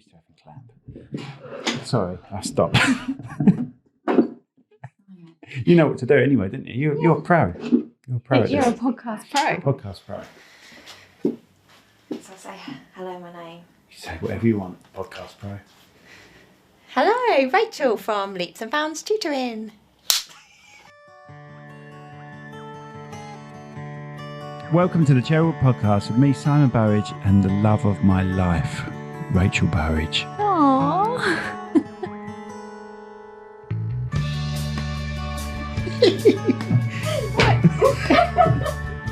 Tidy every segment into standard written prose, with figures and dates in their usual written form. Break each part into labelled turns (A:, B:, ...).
A: used to having clap. Sorry, I stopped. You know what to do anyway, don't you? You're a pro. You're a pro.
B: You're a podcast pro.
A: Podcast pro.
B: So I say, hello, my name.
A: You say whatever you want, podcast pro.
B: Hello, Rachel from Leaps and Bounces Tutoring.
A: Welcome to the Cherrywood Podcast with me, Simon Burridge, and the love of my life, Rachel Burridge.
B: Aww.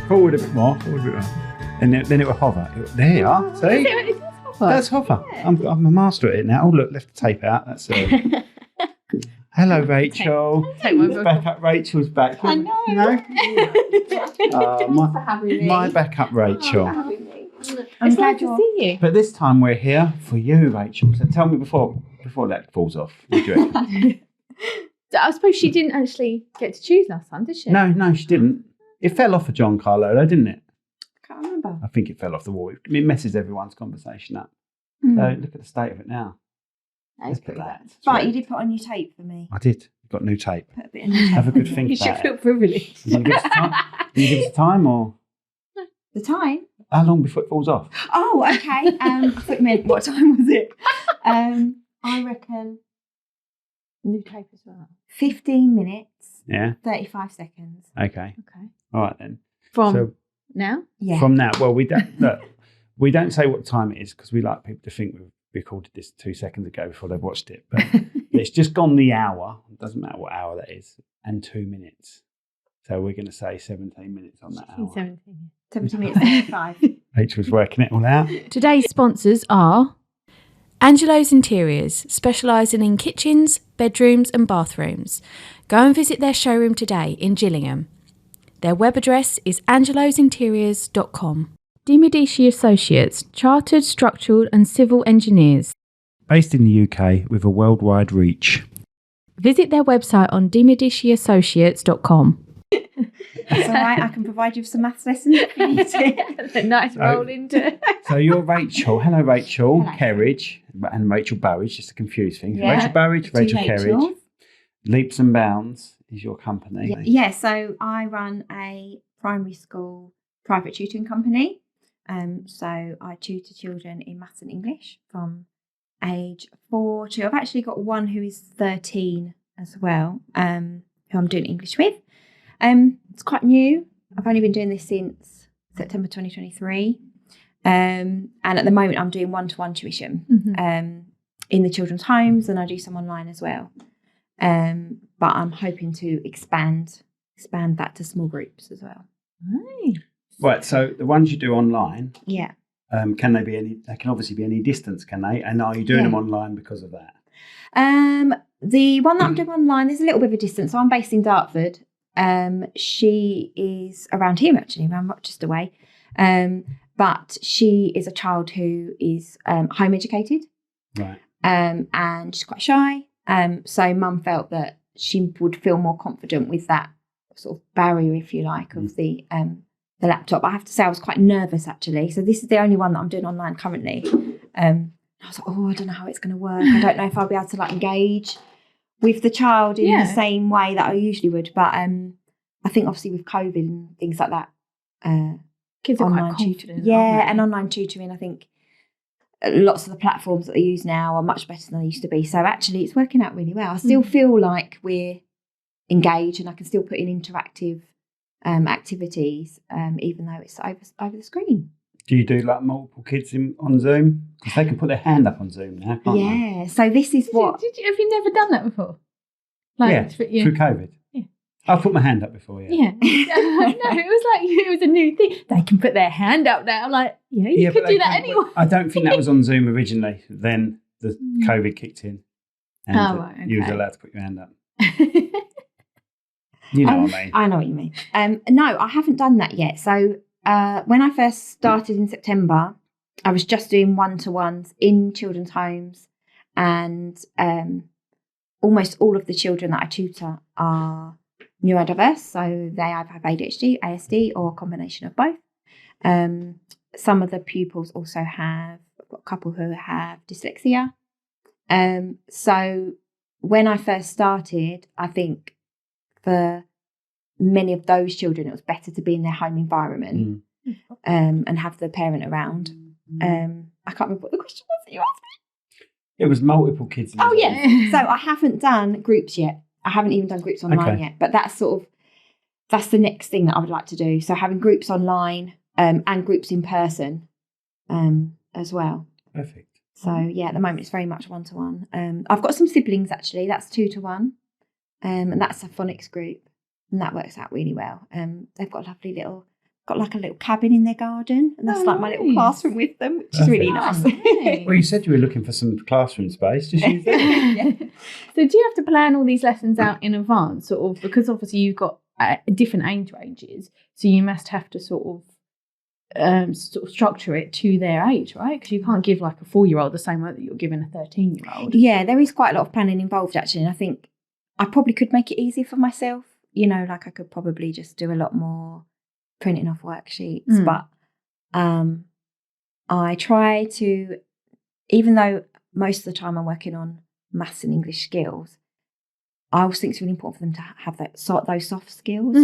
A: Forward a bit more. And then it will hover. There you are. See? That's hover. Yeah. I'm a master at it now. Oh, look, left the tape out. That's it. Hello, Rachel.
B: Take my
A: backup Rachel's back.
B: I know.
A: My backup Rachel.
B: I'm glad to see you.
A: But this time we're here for you, Rachel. So tell me before that falls off. What do you reckon?
C: I suppose she didn't actually get to choose last time, did she?
A: No, she didn't. It fell off of John Carlo, though, didn't it?
C: I can't remember.
A: I think it fell off the wall. It messes everyone's conversation up. So look at the state of it now.
C: Let's put that.
B: Right, you did put on your tape for me.
A: I did. Got new tape.
B: Put a bit of new tape.
A: Have a good think
C: You
A: about
C: should feel
A: it.
C: privileged.
A: Can you give us the time? Can you give us the time or
B: The time?
A: how long before it falls off?
B: Oh, okay. I thought you meant what time was it? I reckon
C: New tape as well.
B: 15 minutes,
A: Yeah.
B: 35 seconds.
A: Okay.
C: Okay.
A: All right then.
C: From
A: So
C: now?
B: Yeah.
A: from now, well, we don't say what time it is because we like people to think we've recorded this 2 seconds ago before they've watched it. But it's just gone the hour. It doesn't matter what hour that is, and 2 minutes. So we're going to say 17 minutes on that hour.
C: 17.
B: 70 minutes, 35.
A: Rachel's working it all out.
C: Today's sponsors are Angelo's Interiors, specialising in kitchens, bedrooms and bathrooms. Go and visit their showroom today in Gillingham. Their web address is angelosinteriors.com. De Medici Associates, chartered structural and civil engineers.
A: Based in the UK with a worldwide reach.
C: Visit their website on demediciassociates.com.
B: That's all right, I can provide you with some maths lessons if you need it.
C: Nice roll into.
A: So you're Rachel. Hello, Rachel
B: Hello.
A: Kerridge and Rachel Burridge, just to confuse things.
B: Yeah.
A: Rachel Burridge, Rachel
B: Two
A: Kerridge.
B: Rachels.
A: Leaps and Bounces is your company.
B: Yeah, so I run a primary school private tutoring company. So I tutor children in maths and English from age 4 to, I've actually got one who is 13 as well, who I'm doing English with. It's quite new. I've only been doing this since September 2023. And at the moment I'm doing one-to-one tuition in the children's homes, and I do some online as well. But I'm hoping to expand that to small groups as well.
C: Nice.
A: Right, so the ones you do online,
B: Yeah.
A: can they be any? They can obviously be any distance, can they? And are you doing them online because of that?
B: The one that I'm doing online, there's a little bit of a distance. So I'm based in Dartford. She is around here actually, around Rochester way. But she is a child who is home educated.
A: Right.
B: And she's quite shy. So mum felt that she would feel more confident with that sort of barrier, if you like, of the laptop. I have to say I was quite nervous actually. So this is the only one that I'm doing online currently. I was like, I don't know how it's going to work. I don't know if I'll be able to engage with the child in the same way that I usually would. But I think obviously with COVID and things like that,
C: Kids are
B: online
C: quite confident.
B: and online tutoring, I think lots of the platforms that they use now are much better than they used to be. So actually it's working out really well. I still feel like we're engaged and I can still put in interactive activities, even though it's over the screen.
A: Do you do multiple kids on Zoom? Because they can put their hand up on Zoom now, can't they?
B: Yeah. So this is what.
C: Have you never done that before?
A: Through COVID.
C: Yeah.
A: I've put my hand up before, yeah.
C: Yeah. No, it was a new thing. They can put their hand up now. You could do that anyway.
A: I don't think that was on Zoom originally. Then the COVID kicked in. And you was allowed to put your hand up. You know what I mean.
B: I know what you mean. No, I haven't done that yet. So when I first started in September, I was just doing one-to-ones in children's homes, and almost all of the children that I tutor are neurodiverse, so they either have ADHD, ASD, or a combination of both. Some of the pupils also have got a couple who have dyslexia. So when I first started, I think for many of those children, it was better to be in their home environment and have the parent around. I can't remember what the question was that you asked me.
A: It was multiple kids.
B: Oh, yeah. So I haven't done groups yet. I haven't even done groups online yet. But that's the next thing that I would like to do. So having groups online and groups in person as well.
A: Perfect.
B: So, yeah, at the moment it's very much one-to-one. I've got some siblings, actually. That's 2-to-1. And that's a phonics group. And that works out really well. They've got a lovely little cabin in their garden. And that's like my little classroom with them, which is really nice.
A: Well, you said you were looking for some classroom space. Just use that.
B: Yeah.
C: So do you have to plan all these lessons out in advance, sort of, because obviously you've got different age ranges, so you must have to sort of structure it to their age, right? Because you can't give like a 4-year-old the same way that you're giving a 13-year-old.
B: Yeah, there is quite a lot of planning involved, actually. And I think I probably could make it easier for myself. You know, like I could probably just do a lot more printing off worksheets. But I try to, even though most of the time I'm working on maths and English skills, I always think it's really important for them to have those soft skills.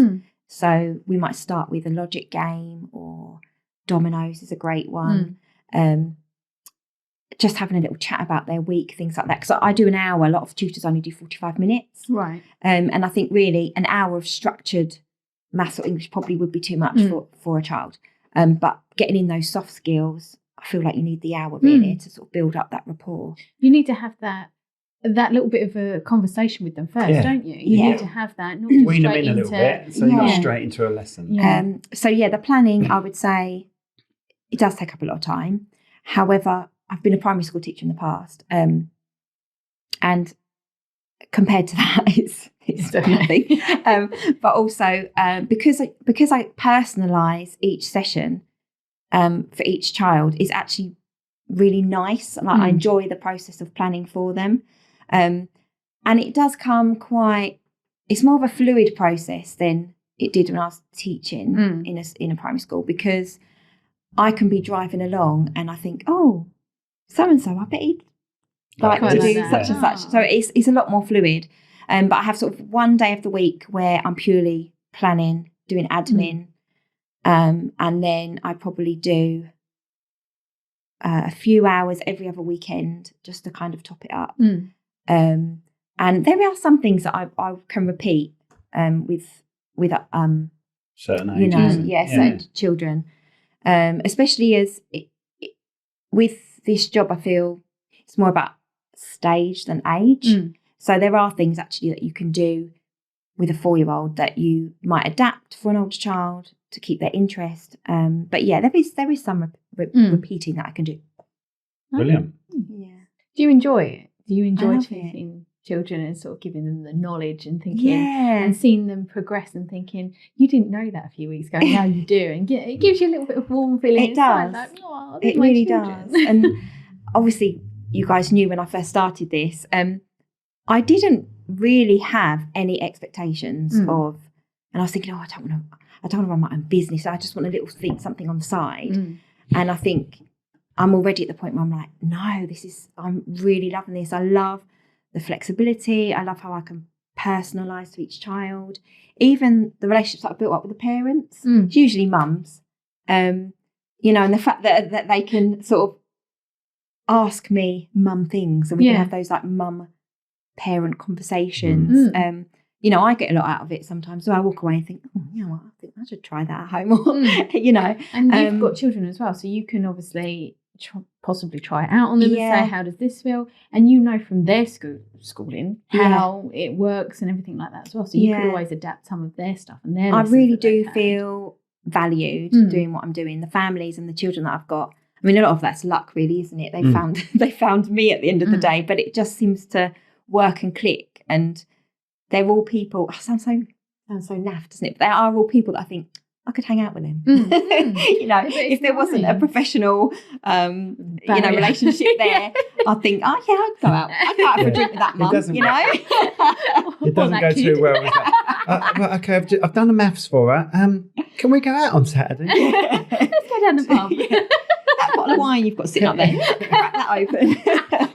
B: So we might start with a logic game, or dominoes is a great one. Just having a little chat about their week, things like that. Because I do an hour. A lot of tutors only do 45 minutes.
C: Right.
B: And I think really an hour of structured maths or English probably would be too much for a child. But getting in those soft skills, I feel like you need the hour really to sort of build up that rapport.
C: You need to have that little bit of a conversation with them first, don't you? You need to have that. Not just
A: wean them in a little bit, so you're not straight into a lesson.
B: So the planning, I would say, it does take up a lot of time. However, I've been a primary school teacher in the past, and compared to that, it's nothing. But also because I personalise each session for each child is actually really nice. Like I enjoy the process of planning for them, and it does come it's more of a fluid process than it did when I was teaching in a primary school, because I can be driving along and I think, oh, so-and-so, I bet he'd like to do such and such. So it's a lot more fluid. But I have sort of one day of the week where I'm purely planning, doing admin. And then I probably do a few hours every other weekend just to kind of top it up. And there are some things that I can repeat with
A: certain ages.
B: certain children. Especially as with this job, I feel it's more about stage than age. So there are things actually that you can do with a 4-year-old that you might adapt for an older child to keep their interest. But yeah, there is some repeating that I can do.
A: Brilliant.
B: Yeah.
C: Do you enjoy it? Do you enjoy teaching children and sort of giving them the knowledge and thinking and seeing them progress and thinking, you didn't know that a few weeks ago, now you do, and it gives you a little bit of warm feeling.
B: It does.
C: Like, oh,
B: it really does. And obviously, you guys knew when I first started this, I didn't really have any expectations of, and I was thinking, I don't want to run my own business. I just want a little something on the side. And I think I'm already at the point where I'm like, no, I'm really loving this. I love the flexibility. I love how I can personalise to each child. Even the relationships that I've built up with the parents, it's usually mums, and the fact that they can sort of ask me mum things, and we can have those like mum parent conversations. I get a lot out of it sometimes. So I walk away and think, oh, you know what, I think I should try that at home. Or,
C: And you've got children as well, so you can obviously possibly try it out on them and say, how does this feel? And from their schooling how it works and everything like that as well. So you could always adapt some of their stuff and their lessons.
B: I really do feel valued doing what I'm doing. The families and the children that I've got, I mean, a lot of that's luck really, isn't it? They found me at the end of the day, but it just seems to work and click. And they're all people, sounds so naff, doesn't it? But they are all people that I think I could hang out with them. If there wasn't a professional, relationship there, I think, I'd go out. I'd go out for a drink with that mum,
A: It doesn't go too well with that. Okay, I've done the maths for her. Can we go out on Saturday?
C: Let's go down the pub.
B: bottle of wine you've got sitting up there. Crack that open.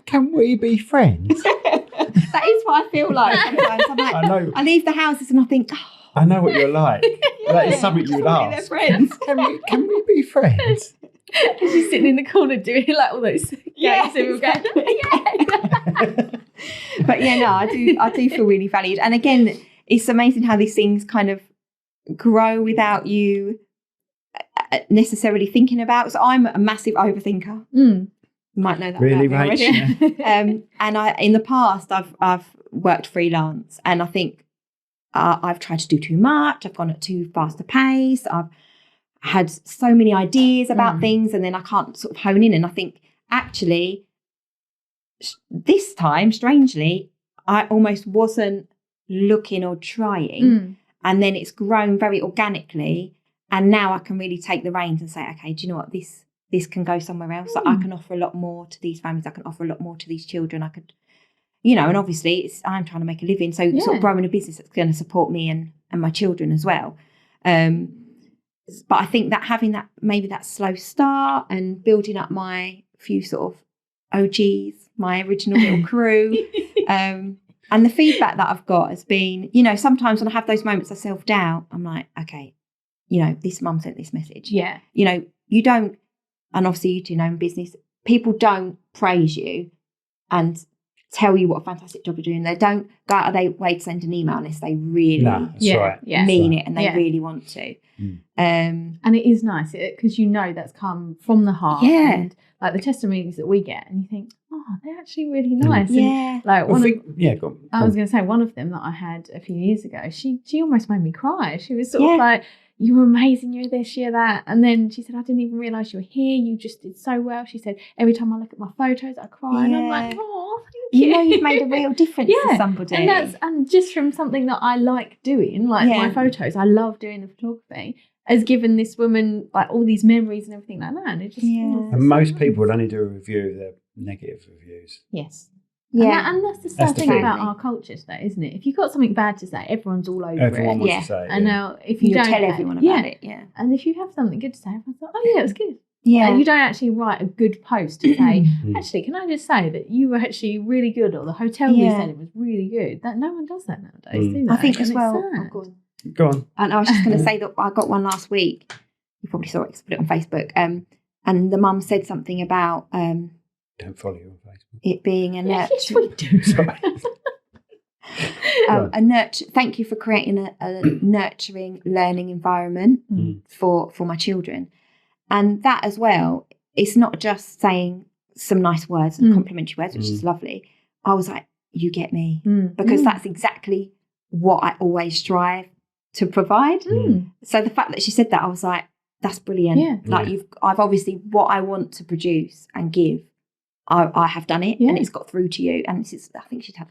A: Can we be friends?
B: That is what I feel like sometimes. I'm like,
A: I know.
B: I leave the houses and I think,
A: I know what you're like. That is something you would
B: they're
A: ask.
B: friends.
A: Can we be friends?
C: She's sitting in the corner doing like all those games.
B: Yeah,
C: And we're going, yeah.
B: But yeah, no, I do feel really valued. And again, it's amazing how these things kind of grow without you necessarily thinking about. So I'm a massive overthinker.
C: Mm.
B: You might know that.
A: Really,
B: about me
A: Rachel?
B: already. And in the past, I've worked freelance, and I think I've tried to do too much. I've gone at too fast a pace. I've had so many ideas about things, and then I can't sort of hone in. And I think actually, this time, strangely, I almost wasn't looking or trying, and then it's grown very organically. And now I can really take the reins and say, okay, do you know what, this can go somewhere else. I can offer a lot more to these families. I can offer a lot more to these children. I could, and obviously I'm trying to make a living. So sort of growing a business that's going to support me and my children as well. But I think that having that slow start and building up my few sort of OGs, my original little crew, and the feedback that I've got has been, sometimes when I have those moments of self-doubt, I'm like, okay, this mum sent this message.
C: Yeah.
B: You don't, and obviously you two know in business, people don't praise you and tell you what a fantastic job you're doing. They don't go out of their way to send an email unless they really mean it and they really want to.
C: And it is nice because that's come from the heart.
B: Yeah.
C: And like the testimonies that we get, and you think, oh, they're actually really nice.
B: Yeah.
C: And like
A: go on.
C: I was going to say, one of them that I had a few years ago, she almost made me cry. She was sort of like, you were amazing, you're this, you're that. And then she said, I didn't even realise you were here. You just did so well. She said, every time I look at my photos, I cry. And I'm like, oh, thank you.
B: You've made a real difference to somebody.
C: And just from something that I like doing, like my photos, I love doing the photography, has given this woman like all these memories and everything like that. And it just
A: and most people would only do a review of their negative reviews.
C: Yes.
B: Yeah,
C: and that's the sad thing about our culture today, isn't it? If you've got something bad to say, everyone's all over
A: Everyone
C: it.
A: wants to say it.
C: And now if you don't
B: tell everyone about it,
C: and if you have something good to say, everyone's like, oh yeah, it was good.
B: Yeah.
C: And you don't actually write a good post to say, actually, can I just say that you were actually really good, or the hotel we stayed in was really good. That no one does that nowadays, do they?
B: I think as well.
A: Go on.
B: And I was just going to say that I got one last week. You probably saw it, 'cause I put it on Facebook. And the mum said something about
A: don't follow you on Facebook.
B: It being a nurture.
C: Yes, we do.
A: Sorry.
B: A nurture. Thank you for creating a nurturing learning environment for my children, and that as well. It's not just saying some nice words and complimentary words, which is lovely. I was like, you get me, because that's exactly what I always strive to provide. So the fact that she said that, I was like, that's brilliant.
C: Yeah.
B: Like I've obviously what I want to produce and give. I have done it, and it's got through to you. And I think she'd had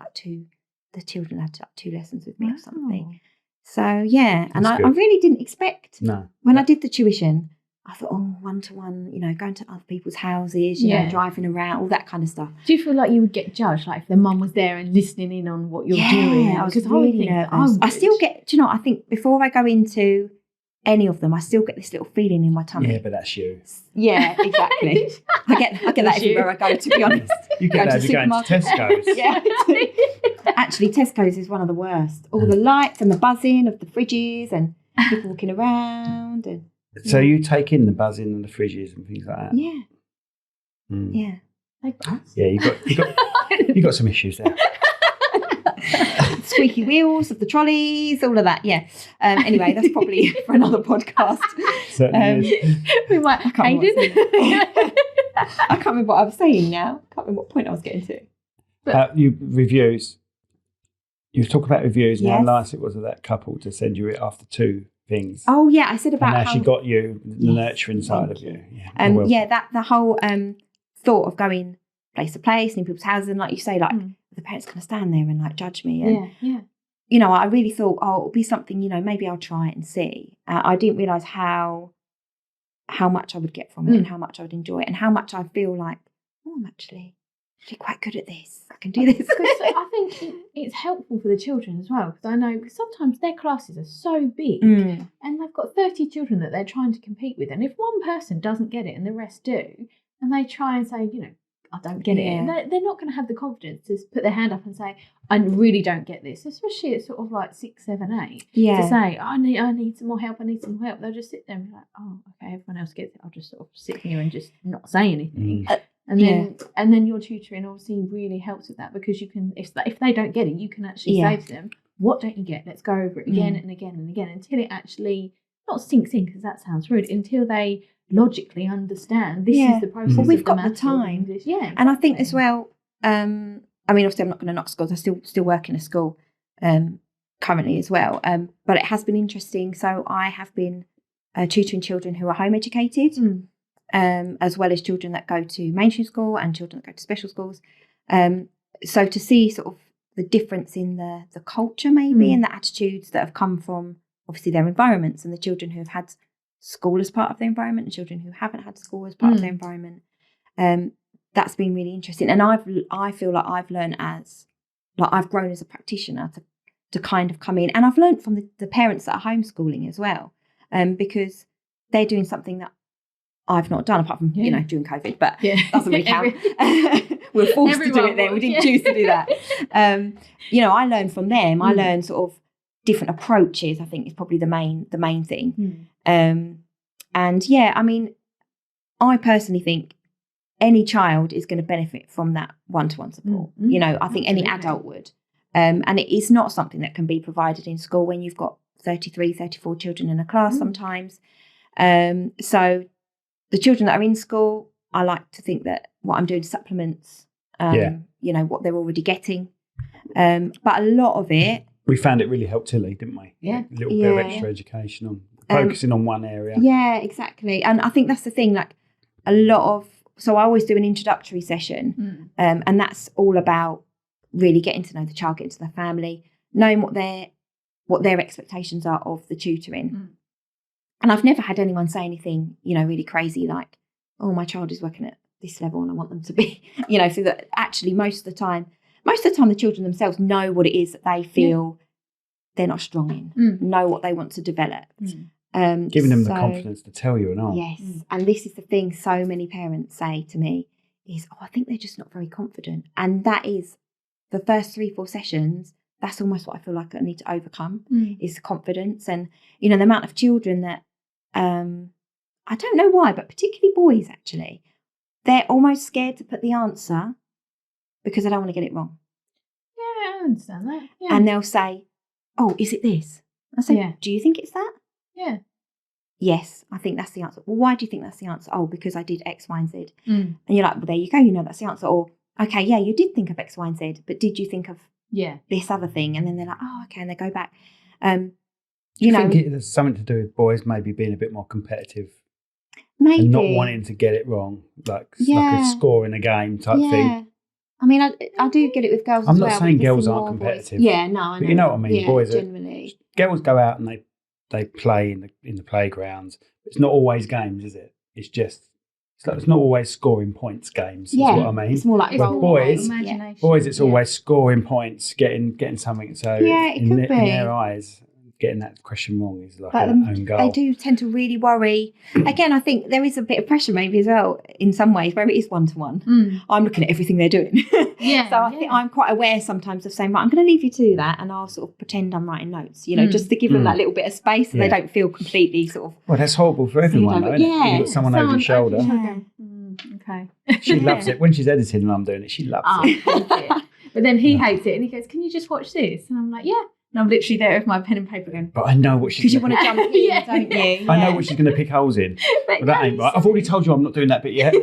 B: the children had like 2 lessons with me or something. So yeah, and I really didn't expect.
A: No.
B: When I did the tuition, I thought, oh, 1-to-1, going to other people's houses, you know, driving around, all that kind of stuff.
C: Do you feel like you would get judged, like if the mum was there and listening in on what you're doing?
B: I was really nervous. I still get, do you know, I think before I go into any of them, I still get this little feeling in my tummy.
A: Yeah, but that's you.
B: Yeah, exactly. I get that everywhere I go, to be honest.
A: You get that if you're going to Tesco's.
B: Yeah. Actually, Tesco's is one of the worst. All the lights and the buzzing of the fridges and people walking around. And
A: so you take in the buzzing and the fridges and things like that?
B: Yeah. Yeah.
A: Yeah, you got some issues there.
B: Squeaky wheels of the trolleys, all of that. Yeah. Anyway, that's probably for another podcast.
C: We might.
B: I can't remember what I was saying now. I can't remember what point I was getting to.
A: Reviews. You talk about reviews and how
B: Yes.
A: nice it was of that couple to send you it after 2 things.
B: Oh yeah, I said about
A: and
B: how
A: she got you the nurturing side of you.
B: Yeah, that the whole thought of going place to place and in people's houses, and like you say, like the parents kind of stand there and like judge me, and I really thought, oh, it'll be something, maybe I'll try it and see. I didn't realise how much I would get from it and how much I would enjoy it and how much I feel like, oh, I'm actually quite good at this. can do this.
C: I think it's helpful for the children as well, because I know sometimes their classes are so big and they've got 30 children that they're trying to compete with. And if one person doesn't get it and the rest do, and they try and say, I don't get it, and they're not going to have the confidence to put their hand up and say, I really don't get this, especially at sort of like 6, 7, 8. To say, I need some more help, I need some more help. They'll just sit there and be like, oh, okay, everyone else gets it. I'll just sort of sit here and just not say anything. And then your tutoring obviously really helps with that, because you can, if they don't get it, you can actually say to them, what don't you get? Let's go over it again and again and again until it actually not sinks in, because that sounds rude, until they logically understand this is the process.
B: Well, we've got the time.
C: Exactly.
B: And I think as well, I mean, obviously I'm not going to knock schools. I still work in a school currently as well. But it has been interesting. So I have been tutoring children who are home educated, as well as children that go to mainstream school and children that go to special schools. So to see sort of the difference in the culture maybe and the attitudes that have come from obviously their environments, and the children who have had school as part of their environment and children who haven't had school as part of their environment. That's been really interesting. And I feel like I've learned I've grown as a practitioner to kind of come in, and I've learned from the parents that are homeschooling as well, because they're doing something that I've not done, apart from, during COVID, but doesn't really count. We were forced to do it then. We didn't choose to do that. I learned from them. I learned sort of different approaches, I think, is probably the main thing. And I mean, I personally think any child is going to benefit from that one-to-one support. I think any adult would. And it is not something that can be provided in school when you've got 33, 34 children in a class sometimes. So the children that are in school, I like to think that what I'm doing supplements, what they're already getting. But a lot of it,
A: we found it really helped Tilly, didn't we?
C: Yeah.
A: A little bit of extra education on focusing on one area.
B: Yeah, exactly. And I think that's the thing, like so I always do an introductory session, and that's all about really getting to know the child, getting to the family, knowing what their expectations are of the tutoring. And I've never had anyone say anything, really crazy like, oh, my child is working at this level and I want them to be, so that actually most of the time the children themselves know what it is that they feel they're not strong in, know what they want to develop.
A: Giving them the confidence to tell you and all.
B: Yes. And this is the thing so many parents say to me is, I think they're just not very confident. And that is the first 3-4 sessions. That's almost what I feel like I need to overcome is confidence. And, the amount of children that, I don't know why, but particularly boys actually, they're almost scared to put the answer because they don't want to get it wrong.
C: Yeah, I understand that. Yeah.
B: And they'll say, oh, is it this? I say, do you think it's that?
C: Yeah.
B: Yes, I think that's the answer. Well, why do you think that's the answer? Oh, because I did X, Y, and Z.
C: Mm.
B: And you're like, well, there you go. That's the answer. Or, okay, yeah, you did think of X, Y, and Z, but did you think of this other thing? And then they're like, oh, okay, and they go back.
A: Do you think it has something to do with boys maybe being a bit more competitive?
B: Maybe.
A: And not wanting to get it wrong, like a score in a game type thing.
B: I mean, I do get it with girls as well.
A: I'm not saying girls aren't competitive.
B: Boys. Yeah, no, I know.
A: But you know what I mean?
B: Yeah,
A: boys
B: generally.
A: Girls go out and they play in the playgrounds. It's not always games, is it? It's not always scoring points games, is what I mean.
B: It's more like
A: boys, it's always scoring points, getting something. So in their eyes, getting that question wrong is like an own goal.
B: They do tend to really worry. Again, I think there is a bit of pressure maybe as well in some ways where it is one-to-one. I'm looking at everything they're doing. So I think I'm quite aware sometimes of saying, right, I'm going to leave you to that, and I'll sort of pretend I'm writing notes, just to give them that little bit of space so they don't feel completely sort of...
A: Well, that's horrible for everyone, though, isn't it? You've got someone over your shoulder.
C: Okay.
A: She loves it. When she's editing and I'm doing it, she loves it.
C: But then he hates it and he goes, can you just watch this? And I'm like, yeah. And I'm literally there with my pen and paper going.
A: But I know what she's
B: going to... Because you want to jump in, don't you?
A: I know what she's going to pick holes in. But that ain't right. I've already told you I'm not doing that bit yet.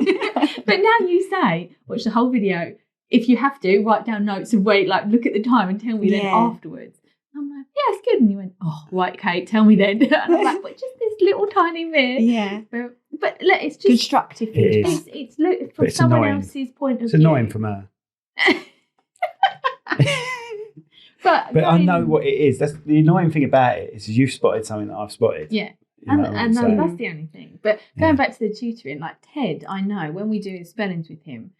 C: But now you say, watch the whole video. If you have to, write down notes and look at the time and tell me then afterwards. I'm like, yeah, it's good. And you went, oh, right, Kate, tell me then. And I'm like, but just this little tiny bit.
B: Yeah.
C: But look, it's just...
B: constructive feedback.
C: It's from someone else's point of view.
A: It's annoying from her. But I know what it is. That's the annoying thing about it is you've spotted something that I've spotted.
C: Yeah. And that's the only thing. But going back to the tutoring, like Ted, I know when we do spellings with him,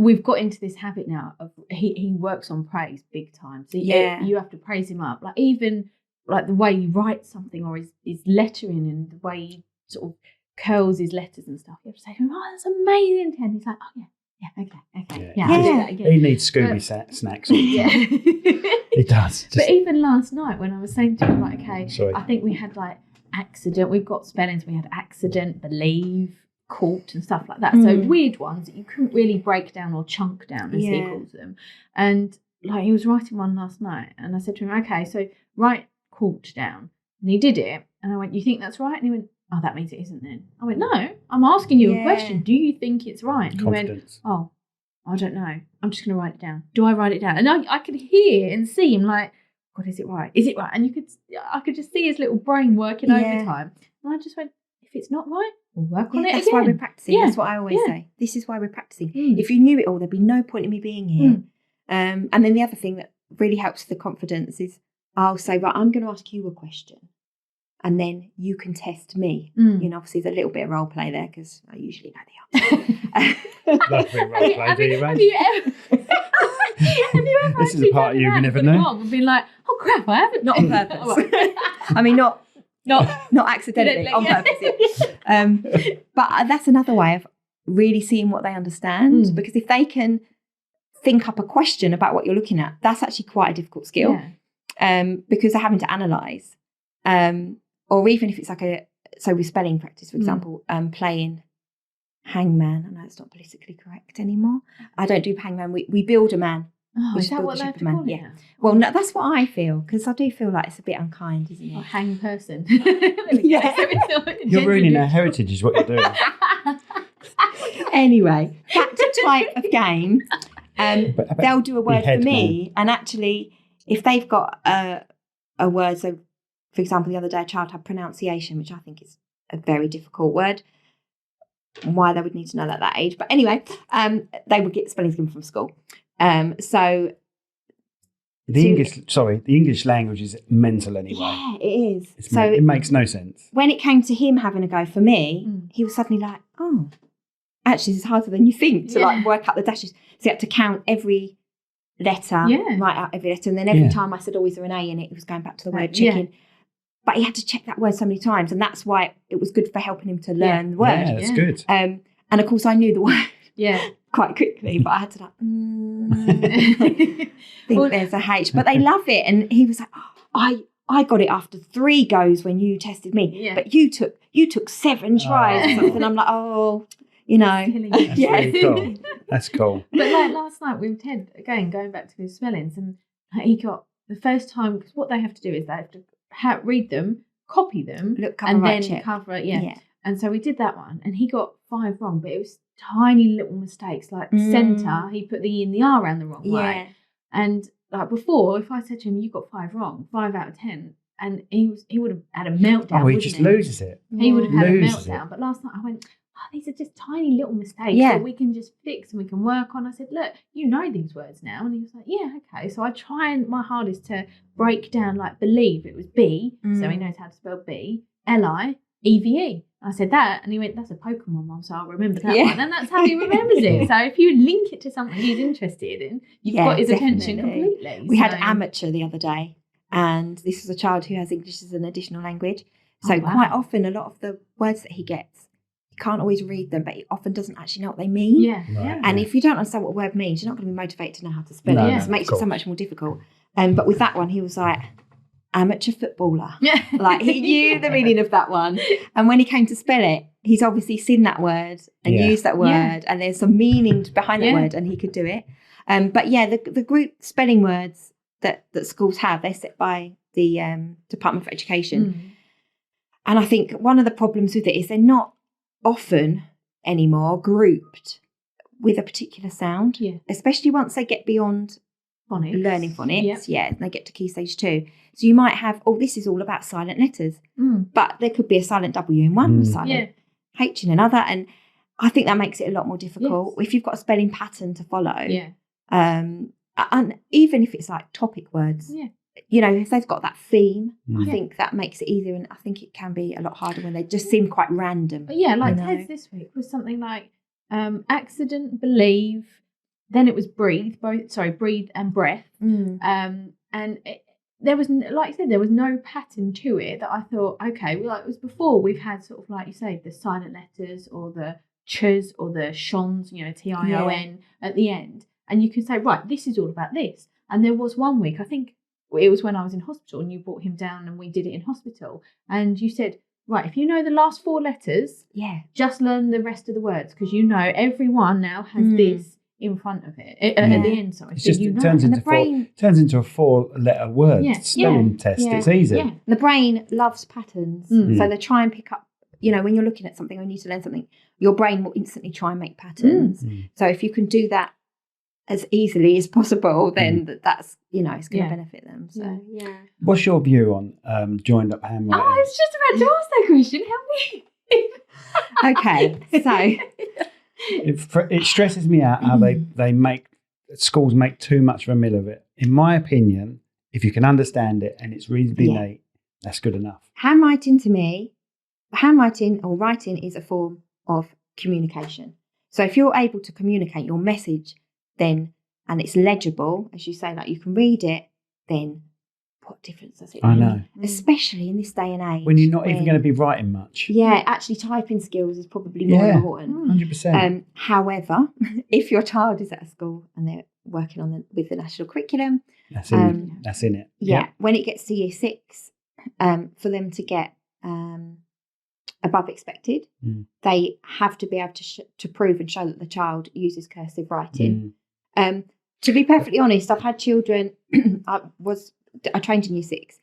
C: we've got into this habit now of he works on praise big time. So you have to praise him up. Like even like the way he writes something or his lettering and the way he sort of curls his letters and stuff. You have to say to him, "Oh, that's amazing, Ken." He's like, "Oh yeah. Yeah, okay. Yeah, I'll do that again."
A: He needs Scooby snacks all the time. He does.
C: But even last night when I was saying to him, like, okay,
A: Sorry.
C: I think we had like accident. We've got spellings. We had accident, believe, caught and stuff like that. So weird ones that you couldn't really break down or chunk down, as he calls them. And like he was writing one last night and I said to him, okay, so write caught down. And he did it. And I went, "You think that's right?" And he went, "Oh, that means it isn't then." I went, "No, I'm asking you a question. Do you think it's right?" And he went, "Oh, I don't know. I'm just going to write it down. Do I write it down?" And I could hear and see him like, "God, is it right? Is it right?" And I could just see his little brain working overtime. And I just went, "If it's not right, we'll work on it
B: That's
C: again."
B: why we're practicing. That's what I always say. This is why we're practicing. If you knew it all, there'd be no point in me being here. And then the other thing that really helps the confidence is I'll say, "Right, I'm going to ask you a question. And then you can test me." You know, obviously there's a little bit of role play there because I usually know the answer.
A: Love a bit of role play, do you,
C: Have you ever
A: This is a part of you we never know.
C: And been like, "Oh crap, I haven't."
B: Not on purpose. I mean, not accidentally, on purpose. But that's another way of really seeing what they understand. Because if they can think up a question about what you're looking at, that's actually quite a difficult skill. Because they're having to analyse. Or even if it's like so with spelling practice, for example, playing hangman. I know it's not politically correct anymore. I don't do hangman. We build a man.
C: Oh, is that what they have to call it now?
B: Well, no, that's what I feel, because I do feel like it's a bit unkind, isn't it?
C: Or hang person.
A: You're ruining our heritage is what you're doing.
B: Anyway, back to type of game. They'll do a word for me, and actually, if they've got a word, so for example, the other day a child had pronunciation, which I think is a very difficult word. Why they would need to know that at that age. But anyway, they would get spellings given from school. So
A: the English language is mental anyway.
B: Yeah, it is.
A: It makes no sense.
B: When it came to him having a go for me, he was suddenly like, "Oh, actually, this is harder than you think to like work out the dashes." So you had to count every letter, write out every letter, and then every time I said, "Oh, is there an A in it?" He was going back to the word chicken. But he had to check that word so many times, and that's why it was good for helping him to learn the word.
A: Yeah, that's good.
B: And of course, I knew the word quite quickly, but I had to think there's a H. But they love it, and he was like, "Oh, I got it after 3 goes when you tested me, but you took 7 tries or something." I'm like, "Oh, you know."
A: That's really cool. That's cool.
C: But like last night with Ted, again, going back to his spellings, and he got the first time, because what they have to do is they have to read them, copy them, and then cover it. And so we did that one, and he got 5 wrong, but it was tiny little mistakes, like centre, he put the E and the R around the wrong way. And like before, if I said to him, "You got 5 wrong, 5 out of 10, and he would have had a meltdown.
A: Oh, he just loses it.
C: He would have had a meltdown. But last night I went, "Oh, these are just tiny little mistakes that we can just fix and we can work on." I said, "Look, you know these words now." And he was like, "Yeah, okay." So I try my hardest to break down, like believe, it was B, so he knows how to spell B, L-I-E-V-E. I said that, and he went, "That's a Pokemon, Mum, so I'll remember that one." And that's how he remembers it. So if you link it to something he's interested in, you've got his attention completely.
B: We had amateur the other day, and this is a child who has English as an additional language. So quite often, a lot of the words that he gets, he can't always read them, but he often doesn't actually know what they mean. And if you don't understand what a word means, you're not going to be motivated to know how to spell it. It makes it so much more difficult. But with that one, he was like, "Amateur footballer." Like he knew the meaning of that one. And when he came to spell it, he's obviously seen that word and used that word, and there's some meaning behind that word, and he could do it. But the group spelling words that schools have, they're set by the Department for Education. And I think one of the problems with it is they're not often anymore grouped with a particular sound, especially once they get beyond phonics. Learning phonics, and they get to Key Stage 2. So you might have, this is all about silent letters, but there could be a silent W in one, a silent H in another, and I think that makes it a lot more difficult if you've got a spelling pattern to follow. And even if it's like topic words, you know, if they've got that theme, I think that makes it easier, and I think it can be a lot harder when they just seem quite random.
C: But like Ted's this week was something like accident, believe, then it was breathe and breath. There was, like I said, there was no pattern to it that I thought, okay, well, like it was before we've had sort of, like you say, the silent letters or the chs or the shons, TION at the end. And you can say, right, this is all about this. And there was one week, I think it was when I was in hospital, and you brought him down and we did it in hospital. And you said, right, if you know the last 4 letters, just learn the rest of the words, because everyone now has this in front of it at the end. Sorry,
A: it's just it turns into a 4-letter word spelling test. It's easy.
B: Yeah. The brain loves patterns, so they try and pick up. When you're looking at something or you need to learn something, your brain will instantly try and make patterns. So if you can do that as easily as possible, then that's it's going to benefit them. So
A: What's your view on joined up handwriting?
C: I was just about to ask that question. Help me.
B: Okay, so.
A: It stresses me out how schools make too much of a meal of it. In my opinion, if you can understand it and it's reasonably neat, that's good enough.
B: Handwriting to me, or writing is a form of communication. So if you're able to communicate your message, then, and it's legible, as you say, like you can read it, then what difference does it make?
A: I know.
B: Especially in this day and age.
A: When you're not even going to be writing much.
B: Yeah, actually typing skills is probably more important.
A: 100%.
B: However, if your child is at a school and they're working with the national curriculum.
A: That's in it.
B: Yeah, when it gets to year 6, for them to get above expected, they have to be able to prove and show that the child uses cursive writing. To be perfectly honest, I've had children, I trained in year 6,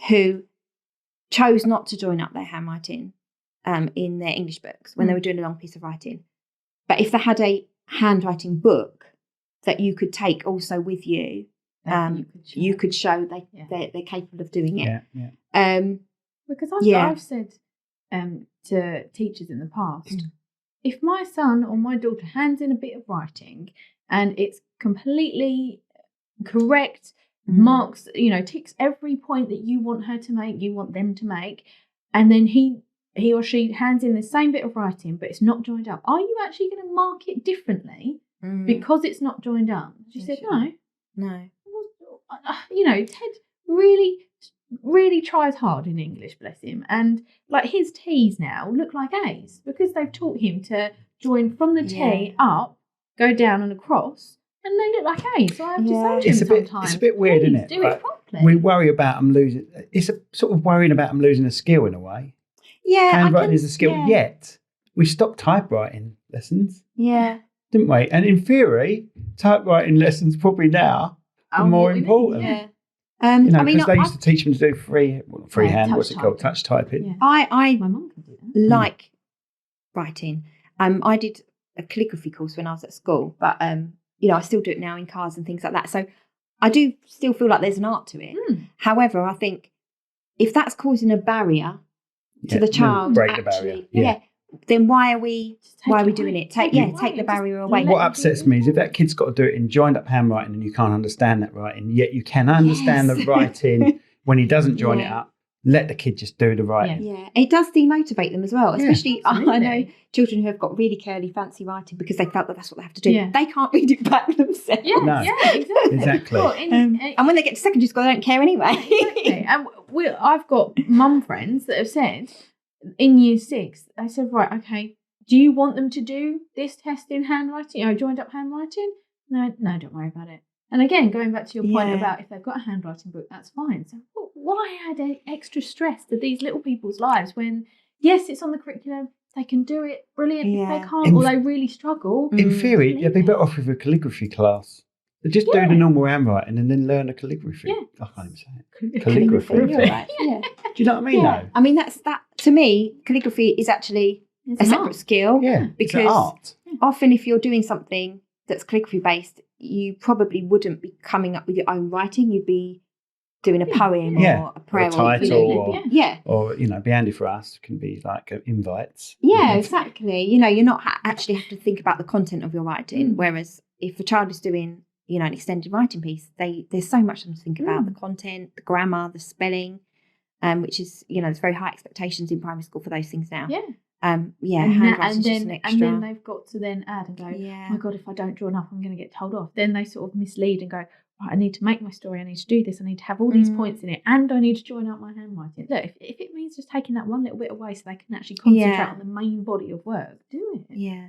B: who chose not to join up their handwriting in their English books when they were doing a long piece of writing. But if they had a handwriting book that you could take also with you, you could show they're capable of doing it.
C: Because I've said to teachers in the past, if my son or my daughter hands in a bit of writing and it's completely correct, marks, ticks every point that you want her to make, you want them to make, and then he or she hands in the same bit of writing but it's not joined up, are you actually going to mark it differently because it's not joined up? She said no. Ted really tries hard in English, bless him, and like his T's now look like A's because they've taught him to join from the T up, go down and across, and they look like A's. So I have to say to him sometimes,
A: it's a bit weird, isn't it?
C: Do it properly.
A: We worry about them losing. It's a sort of worrying about them losing a skill in a way.
B: Yeah,
A: handwriting is a skill. Yet we stopped typewriting lessons.
B: Yeah,
A: didn't we? And in theory, typewriting lessons probably now are more important.
B: Yeah.
A: Because they used to teach them to do freehand. What's it called? Touch typing.
B: Yeah. I
C: my mum can do that.
B: Like writing. I did a calligraphy course when I was at school, but I still do it now in cars and things like that. So I do still feel like there's an art to it. However, I think if that's causing a barrier to the child,
A: break the barrier.
B: Then why are we doing it? Take the barrier away.
A: What upsets me is if that kid's got to do it in joined up handwriting and you can't understand that writing, yet you can understand the writing when he doesn't join it up. Let the kid just do the writing.
B: Yeah, it does demotivate them as well. Especially, I know children who have got really curly, fancy writing because they felt that that's what they have to do.
C: Yeah.
B: They can't read it back themselves.
A: Exactly.
C: Well,
B: and when they get to secondary school, they don't care anyway.
C: Exactly. And I've got mum friends that have said in year 6, they said, right, okay, do you want them to do this test in handwriting, joined up handwriting? No, don't worry about it. And again, going back to your point about if they've got a handwriting book, that's fine. So why add extra stress to these little people's lives when, yes, it's on the curriculum, they can do it, brilliant. If they can't or they really struggle.
A: In theory, they'd be better off with a calligraphy class. They just do the normal handwriting and then learn a calligraphy.
C: Yeah.
A: I can't even say it. Calligraphy.
B: Right.
A: Do you know what I mean, though?
B: I mean, that to me, calligraphy is actually a separate skill.
A: Yeah,
B: because
A: it's an art.
B: Often if you're doing something that's calligraphy based, you probably wouldn't be coming up with your own writing. You'd be doing a poem or a prayer
A: or a title or be handy for us can be like invites.
B: Yeah, exactly. You're not actually have to think about the content of your writing. Whereas if a child is doing an extended writing piece, there's so much to think about, the content, the grammar, the spelling, which is there's very high expectations in primary school for those things now. handwriting's just an extra.
C: And then they've got to then add and go,
B: Yeah.
C: oh my God, if I don't draw enough, I'm going to get told off. Then they sort of mislead and go, right, I need to make my story, I need to do this, I need to have all these points in it, and I need to join up my handwriting. Look, if it means just taking that one little bit away so they can actually concentrate on the main body of work, do it.
B: Yeah.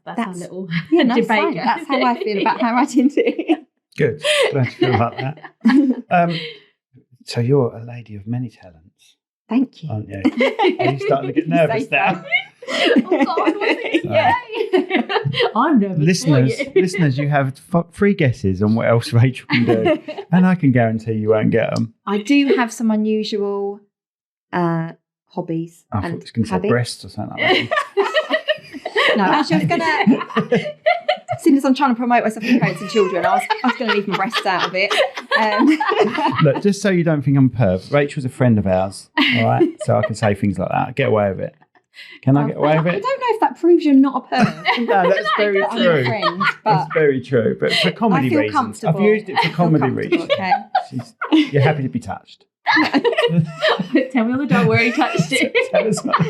C: That's our little
B: debate.
C: fine.
B: That's how I feel about handwriting too.
A: Good. Glad you feel like that. So you're a lady of many talents,
B: Thank you.
A: aren't you? Are you starting to get nervous now?
C: Oh God, what's it? Yay! I'm nervous.
A: Listeners, you have 3 guesses on what else Rachel can do, and I can guarantee you won't get them.
B: I do have some unusual hobbies.
A: I thought it was going to say
B: habits.
A: breasts or something like that.
B: No, actually, I was going to. As soon as I'm trying to promote myself to parents and children, I was going to leave my breasts out of it.
A: Look, just so you don't think I'm a perv, Rachel's a friend of ours, all right? So I can say things like that. Get away with it. Can I get away with
B: I
A: it?
B: don't know if that proves you're not a perv.
A: No, that's very
B: I'm
A: true.
B: a friend, but
A: That's very true. But for comedy
B: I feel
A: reasons,
B: comfortable.
A: I've used it for comedy
B: comfortable,
A: reasons.
B: okay?
A: You're happy to be touched.
C: Tell me on the door where he touched it.
A: Tell us not.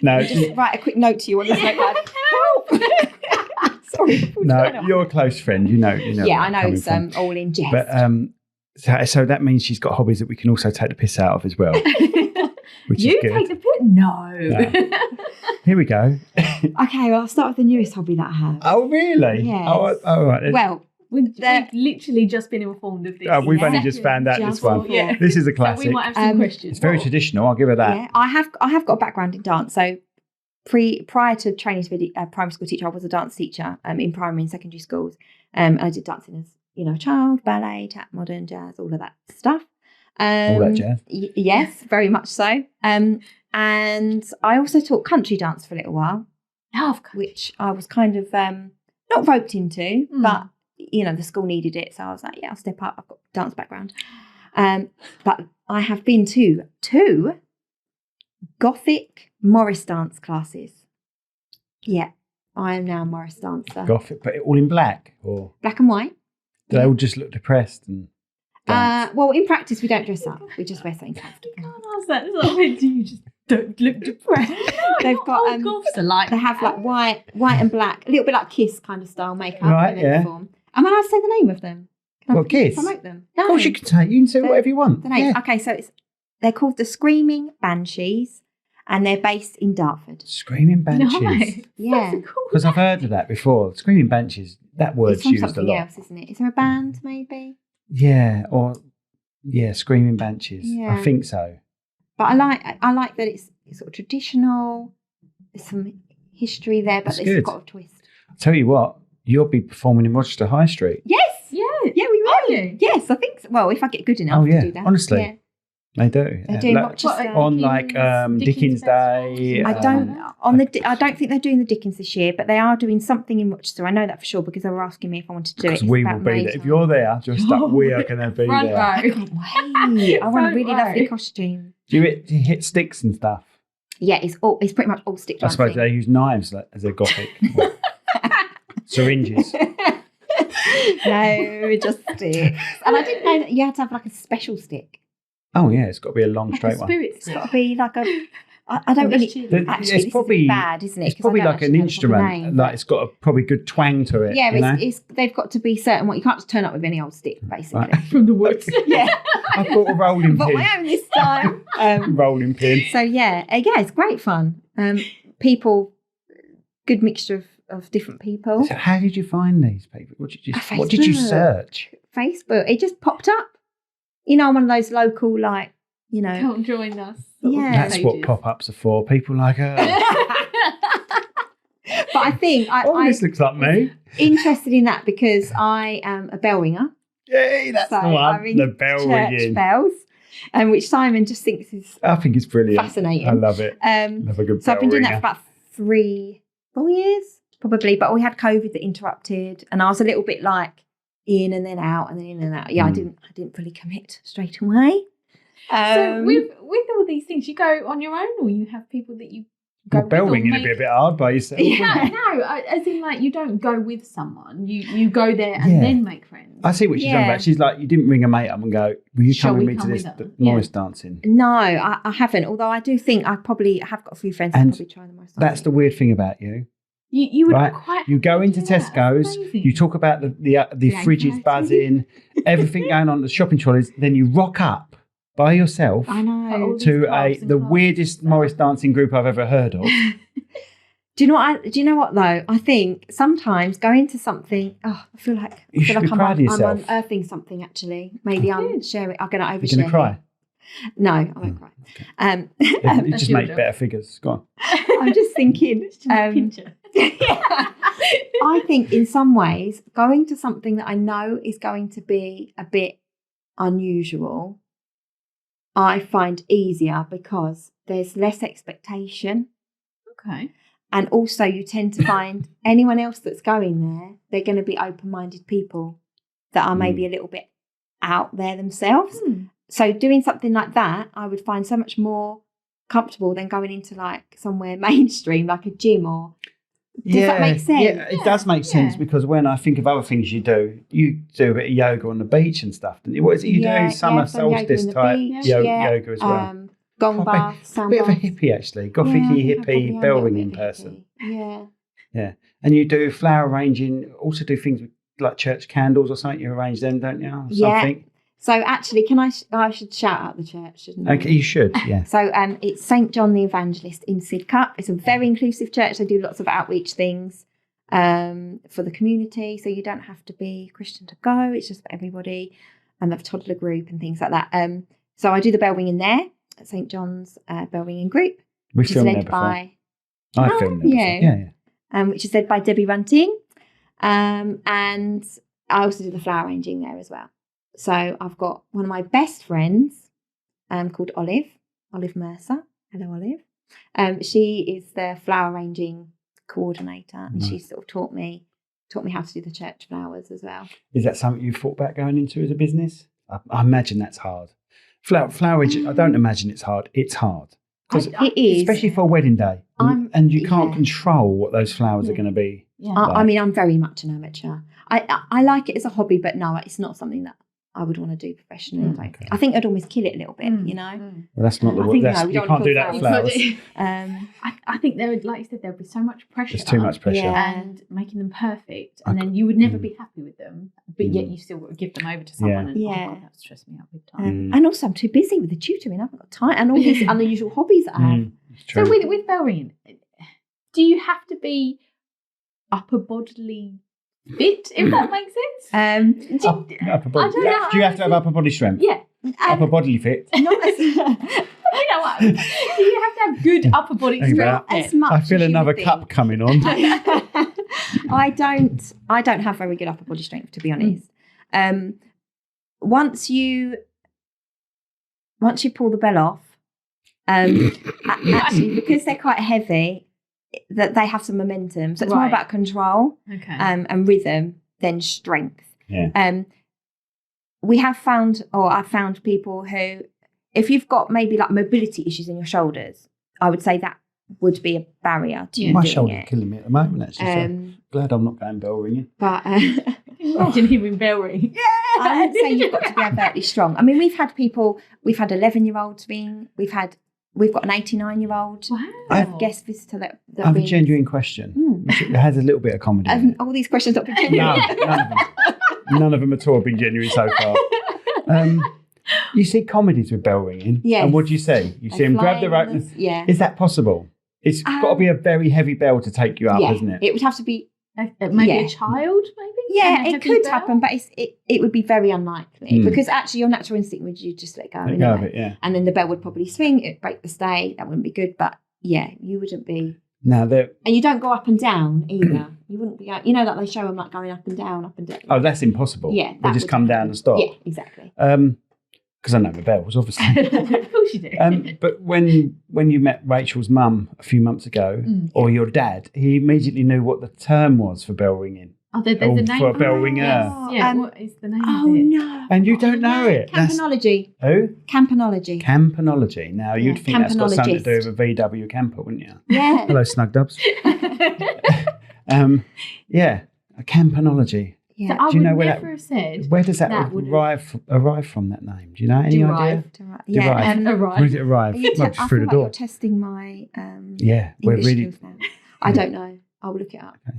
A: No,
B: Just write a quick note to you on this notepad. Help! Sorry. what's going
A: no,
B: on?
A: you're a close friend. You know.
B: Yeah,
A: where
B: I
A: I'm
B: know
A: coming
B: it's
A: from.
B: all in jest.
A: But so that means she's got hobbies that we can also take the piss out of as well, which
C: You
A: is good.
C: take the pit? No.
A: Here we go.
B: Okay, well, I'll start with the newest hobby that I have.
A: Oh, really?
B: Yes.
A: Oh, all right.
B: Well,
C: We've literally just been informed of this.
A: We've only just found out this one.
C: Yeah.
A: This is a
C: So
A: classic.
C: we might have some questions.
A: It's very traditional. I'll give her that.
B: yeah, I have got a background in dance. So prior to training to be a primary school teacher, I was a dance teacher in primary and secondary schools. I did dancing as a child, ballet, tap, modern, jazz, all of that stuff.
A: All that jazz.
B: Yes, very much so. And I also taught country dance for a little while, which I was kind of not roped into, but the school needed it, so I was like, yeah, I'll step up. I've got a dance background. But I have been to 2 Gothic Morris dance classes. Yeah, I am now a Morris dancer.
A: Gothic, but all in black, or
B: Black and white.
A: do they all just look depressed and dance?
B: Well, in practice, we don't dress up. We just wear something
C: You
B: comfortable.
C: can't ask that. It's like, do you just don't look depressed?
B: They've got
C: goths are like
B: they have like white and black, a little bit like Kiss kind of style makeup.
A: Right,
B: in
A: yeah.
B: uniform. Am I allowed to say the name of them? Can I
A: Kiss?
B: promote them?
A: Of course you can say. You can say whatever you want.
B: The name.
A: Yeah.
B: Okay, so they're called the Screaming Banshees, and they're based in Dartford.
A: Screaming Banshees.
C: Nice.
B: Yeah.
C: That's cool.
A: Because I've heard of that before. Screaming Banshees, that word's
B: It's from
A: used a
B: something
A: lot.
B: else, isn't it? Is there a band maybe?
A: Yeah, Screaming Banshees.
B: Yeah.
A: I think so.
B: But I like that it's sort of traditional. There's some history there, but
A: That's
B: it's
A: good.
B: got a twist.
A: I'll tell you what, you'll be performing in Rochester High Street.
B: Yes.
C: Yeah.
B: Yeah, we will.
C: Are you?
B: Yes, I think so. Well, if I get good enough
A: Oh, yeah,
B: to do that.
A: honestly.
B: Yeah.
A: They do.
B: They're doing
A: Like,
B: Rochester.
A: on like Dickens Day.
B: I don't I don't think they're doing the Dickens this year, but they are doing something in Rochester. I know that for sure because they were asking me if I wanted to do it.
A: Because
B: It's
A: we will
B: about
A: be
B: May
A: there. If
B: time.
A: you're there, just up, we are going to be
C: Front
A: there.
C: row.
B: Wait, I want a
C: Don't
B: really lovely
C: worry.
B: costume.
A: Do you hit sticks and stuff?
B: Yeah, it's pretty much all stick
A: I
B: dancing.
A: suppose they use knives as a gothic. Syringes.
B: No, just sticks. And I didn't know that you had to have like a special stick.
A: Oh, yeah, it's got to be a long,
C: Like a
A: straight one.
C: spirit
B: It's
C: stick.
B: got to be like a. I don't really.
A: The-
B: Actually,
A: it's
B: this
A: probably-
B: is bad, isn't it?
A: It's
B: 'Cause I
A: probably
B: don't
A: like an
B: actually know the proper
A: instrument.
B: name.
A: Like it's got a probably good twang to it.
B: Yeah,
A: you know?
B: it's they've got to be certain. What you can't just turn up with any old stick, basically.
A: Right.
C: From the woods.
B: Yeah,
A: I've got a rolling
B: I've got
A: pin.
B: my own this time.
A: Rolling pin.
B: So yeah, it's great fun. People, good mixture of different people.
A: So how did you find these people? What did you
B: Facebook.
A: search?
B: Facebook, it just popped up. I'm one of those local, like,
C: Come join us.
B: Yeah.
A: That's what pop-ups are for. People like,
B: But I think
A: this looks like me.
B: interested in that because I am a bell ringer.
A: Yay, that's
B: So
A: the
B: I
A: one.
B: ring
A: The bell
B: church
A: ringing.
B: bells, which Simon just thinks is
A: I think it's brilliant.
B: fascinating.
A: I love it. Love a good
B: So
A: bell
B: I've been doing
A: ringer.
B: that for about 4 years, probably. But we had COVID that interrupted, and I was a little bit like in and then out and then in and out. Yeah, I didn't fully commit straight away.
C: So with all these things, you go on your own, or you have people that you go
A: Well, bell ringing would be a bit hard by yourself.
C: Yeah, no, as in like you don't go with someone. You go there and then make friends.
A: I see what she's on about. She's like, you didn't ring a mate up and go, will you come with me to this Morris dancing?
B: No, I haven't. Although I do think I probably have got a few friends that probably try the Morris dancing.
A: That's the weird thing about you.
C: You would
A: right?
C: quite.
A: You go into Tesco's, you talk about the fridges buzzing, everything going on at the shopping trolleys, then you rock up by yourself to the weirdest Morris dancing group I've ever heard of.
B: Do you know what though? I think sometimes going to something. I feel like I'm unearthing something. Actually, maybe I'm sharing. I'm going to overshare.
A: You're going to cry?
B: No, I won't cry.
A: Okay. You just make better figures. Go on.
B: I'm just thinking. I think in some ways going to something that I know is going to be a bit unusual, I find easier because there's less expectation.
C: Okay.
B: And also you tend to find anyone else that's going there, they're going to be open-minded people that are maybe a little bit out there themselves. So doing something like that, I would find so much more comfortable than going into like somewhere mainstream, like a gym or... Does that make sense?
A: Yeah, it does make sense because when I think of other things you do a bit of yoga on the beach and stuff. What is it you do? Summer solstice type yoga as well.
B: Gong bath,
A: a bit of a hippie actually, gothic-y hippie bell ringing person.
B: Yeah.
A: And you do flower arranging, also do things with like church candles or something. You arrange them, don't you? Or something.
B: So actually, I should shout out the church, shouldn't I?
A: Okay, you should, yeah.
B: So it's St. John the Evangelist in Sidcup. It's a very inclusive church. They do lots of outreach things for the community. So you don't have to be Christian to go. It's just for everybody. And they have a toddler group and things like that. So I do the bell ringing there at St. John's bell ringing group.
A: Which is led by... I filmed there before. Yeah.
B: Which is led by Debbie Runting. And I also do the flower arranging there as well. So I've got one of my best friends called Olive Mercer. Hello, Olive. She is the flower arranging coordinator, and she sort of taught me how to do the church flowers as well.
A: Is that something you thought about going into as a business? I imagine that's hard. Flower, I don't imagine it's hard. It's hard.
B: It is.
A: Especially for a wedding day. And you can't control what those flowers are going to be.
B: Yeah. I mean, I'm very much an amateur. I like it as a hobby, but no, it's not something that I would want to do professionally. I think I'd almost kill it a little bit, you know.
A: Well, that's not the word. You can't do that with flowers.
C: I think there would, like you said, there would be so much pressure.
A: There's too much pressure.
C: And making them perfect, and then you would never be happy with them, but yet you still give them over to someone. And, oh God, that would stress me out big time.
B: And also, I'm too busy with the tutoring. I haven't got time, and all these unusual hobbies that I have.
C: So with bell ringing, do you have to be upper bodily fit, if that makes sense?
A: Upper body. Do you have to have upper body strength?
C: Yeah.
A: Upper bodily fit?
C: Not as, you know what? Do you have to have good upper body strength?
B: As much
A: I feel another cup coming on.
B: I don't have very good upper body strength, to be honest. Once you pull the bell off, actually, because they're quite heavy, that they have some momentum. So it's more about control and rhythm than strength.
A: Yeah.
B: We have found, or I've found people who, if you've got maybe like mobility issues in your shoulders, I would say that would be a barrier to you
A: My
B: doing
A: shoulder's
B: it.
A: killing me at the moment, actually. So glad I'm not going bell ringing.
B: But
C: imagine hearing bell ring.
B: Yeah. I would say you've got to be overtly strong. I mean, we've had 11-year-olds ring. We've got an 89-year-old guest visitor that
A: I have a genuine question. It has a little bit of comedy.
B: All these questions not been genuine.
A: None of them at all have been genuine so far. You see comedies with bell ringing.
B: Yes.
A: And what do you see? You see them grab the rope.
B: Yeah.
A: Is that possible? It's got to be a very heavy bell to take you up, isn't it?
B: It would have to be...
C: maybe a child, maybe?
B: Yeah, it could happen, but it would be very unlikely because actually your natural instinct would you just let go
A: Let go of it, yeah.
B: And then the bell would probably swing, it'd break the stay, that wouldn't be good, but yeah, you wouldn't be...
A: And
B: you don't go up and down either. You wouldn't be... You know that they show them like going up and down.
A: Oh, that's impossible.
B: Yeah.
A: They just come down and stop.
B: Yeah, exactly.
A: Because I know the bells, obviously.
C: Of course you do.
A: But when you met Rachel's mum a few months ago, or your dad, he immediately knew what the term was for bell ringing.
C: Oh, there's a name
A: for a bell ringer.
C: Yes. Yeah, what is the name of it?
B: No.
A: And you don't know it.
B: Campanology.
A: Who?
B: Campanology.
A: Campanology. Now, you'd think that's got something to do with a VW camper, wouldn't you?
B: Yeah.
A: Hello, Snug Dubs. Yeah, a campanology.
B: Yeah.
C: So
A: Do you know
C: I would
A: where
C: never have said.
A: Where does that
C: would
A: arrive from, that name? Do you know? Any idea?
B: Yeah.
A: Derive. Where did it arrive? Well, just
B: I
A: through
B: feel
A: the
B: like
A: door.
B: you're testing my
A: Yeah, we're
B: English
A: really...
B: skills now. I don't know. I'll look it up.
A: Okay.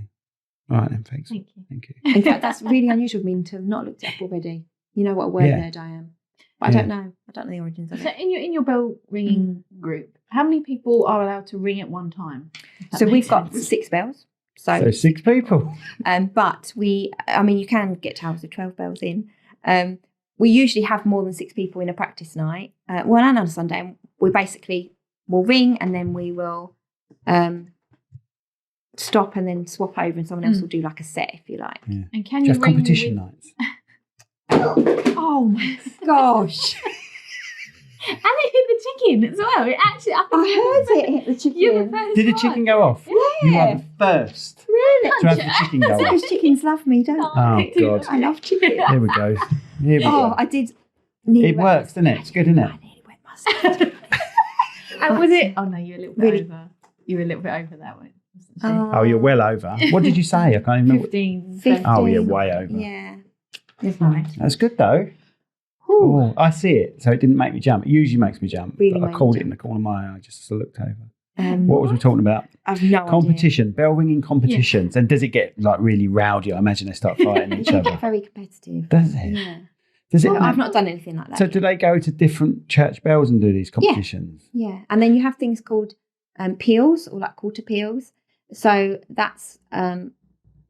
A: All right then, thanks.
C: Thank you.
A: Thank you.
B: In fact, that's really unusual of me to have not looked it up already. You know what a word nerd I am. But I don't know. I don't know the origins of
C: So
B: it.
C: in your bell ringing group, how many people are allowed to ring at one time?
B: So we've got 6 bells. So 6
A: people.
B: But you can get towers with 12 bells in. We usually have more than 6 people in a practice night. And on a Sunday, we basically will ring and then we will stop and then swap over, and someone else will do like a set, if you like.
A: Yeah.
C: And can
A: Do
C: you
A: have
C: ring
A: competition
C: with...
A: nights?
B: Oh my gosh!
C: And it hit the chicken as well. It actually,
B: I heard it hit the chicken.
C: You're the first
A: Did the
C: one.
A: chicken go off?
B: Yeah.
A: You are the first
B: Really?
A: to have the chicken go off.
B: Because chickens love me, don't they?
A: Oh, God.
B: I love chicken.
A: Here we go. Here we go.
B: I did. Nearly
A: It
B: wet
A: works, doesn't it? It's good, isn't it?
B: I nearly wet myself.
C: And was it? Oh no, you're a little bit
B: Really?
C: over. You were a little bit over that one.
A: Oh, you're well over. What did you say? I can't even remember.
C: 15.
B: 15.
A: Oh, you're way over.
B: Yeah.
C: That's nice.
A: That's good, though.
B: Ooh.
A: Oh, I see it. So it didn't make me jump. It usually makes me jump.
B: Really
A: But I
B: made
A: called
B: you
A: it in the corner of my eye just as I looked over.
B: Um,
A: What was we talking about?
B: I've no
A: Competition, bell ringing competitions. And does it get like really rowdy? I imagine they start fighting
B: idea.
A: each
B: It can
A: other.
B: get very competitive.
A: Does it?
B: Yeah.
A: Does it?
B: Well, I've not done anything like that.
A: So do they go to different church bells and do these competitions?
B: Yeah. And then you have things called peals, or like quarter peals. So that's